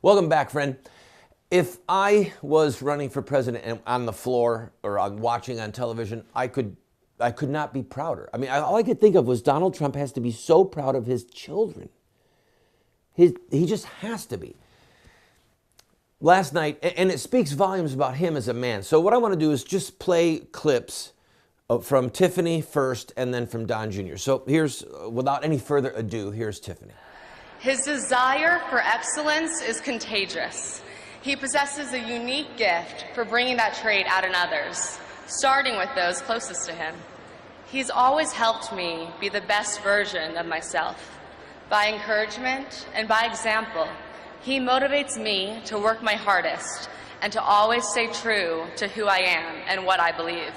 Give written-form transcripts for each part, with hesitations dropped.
Welcome back, friend. If I was running for president and on the floor or watching on television, I could not be prouder. I mean, all I could think of was Donald Trump has to be so proud of his children. He just has to be. Last night, and it speaks volumes about him as a man. So what I want to do is just play clips from Tiffany first and then from Don Jr. So here's, without any further ado, here's Tiffany. His desire for excellence is contagious. He possesses a unique gift for bringing that trait out in others, starting with those closest to him. He's always helped me be the best version of myself. By encouragement and by example, he motivates me to work my hardest and to always stay true to who I am and what I believe.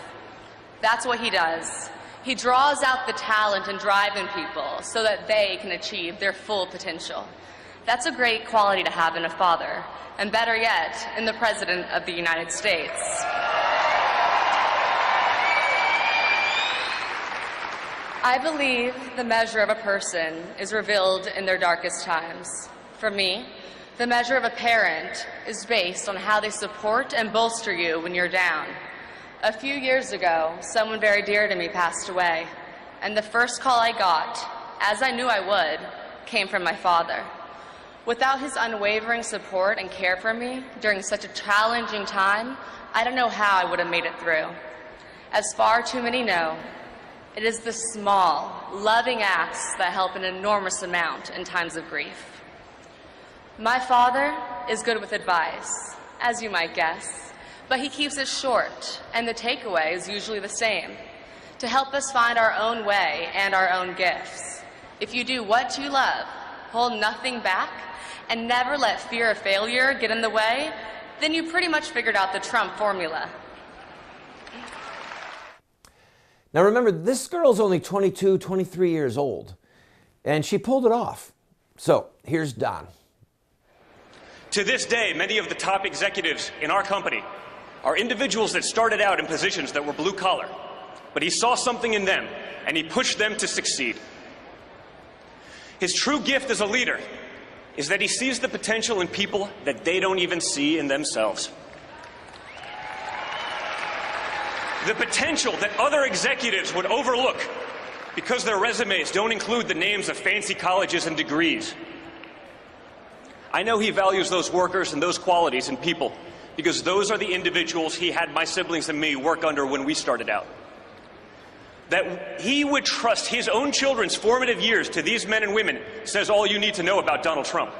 That's what he does. He draws out the talent and drive in people so that they can achieve their full potential. That's a great quality to have in a father, and better yet, in the President of the United States. I believe the measure of a person is revealed in their darkest times. For me, the measure of a parent is based on how they support and bolster you when you're down. A few years ago, someone very dear to me passed away, and the first call I got, as I knew I would, came from my father. Without his unwavering support and care for me during such a challenging time, I don't know how I would have made it through. As far too many know, it is the small, loving acts that help an enormous amount in times of grief. My father is good with advice, as you might guess, but he keeps it short, and the takeaway is usually the same: to help us find our own way and our own gifts. If you do what you love, hold nothing back, and never let fear of failure get in the way, then you pretty much figured out the Trump formula. Now remember, this girl's only 22, 23 years old, and she pulled it off. So here's Don. To this day, many of the top executives in our company are individuals that started out in positions that were blue collar, but he saw something in them and he pushed them to succeed. His true gift as a leader is that he sees the potential in people that they don't even see in themselves. The potential that other executives would overlook because their resumes don't include the names of fancy colleges and degrees. I know he values those workers and those qualities in people because those are the individuals he had my siblings and me work under when we started out. That he would trust his own children's formative years to these men and women says all you need to know about Donald Trump.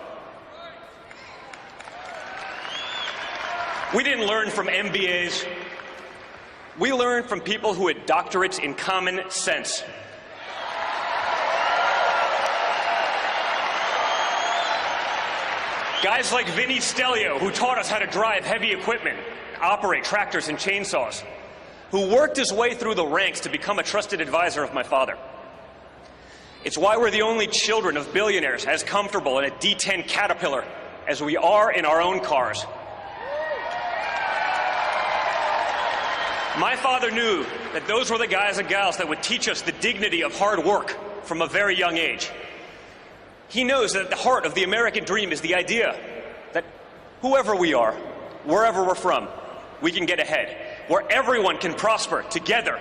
We didn't learn from MBAs. We learned from people who had doctorates in common sense. Guys like Vinny Stelio, who taught us how to drive heavy equipment, operate tractors and chainsaws, who worked his way through the ranks to become a trusted advisor of my father. It's why we're the only children of billionaires as comfortable in a D10 Caterpillar as we are in our own cars. My father knew that those were the guys and gals that would teach us the dignity of hard work from a very young age. He knows that at the heart of the American dream is the idea that whoever we are, wherever we're from, we can get ahead, where everyone can prosper together.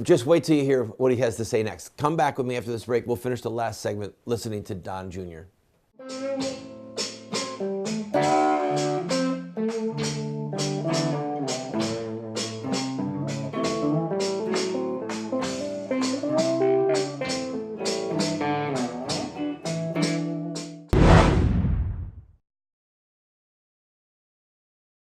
Just wait till you hear what he has to say next. Come back with me after this break. We'll finish the last segment listening to Don Jr.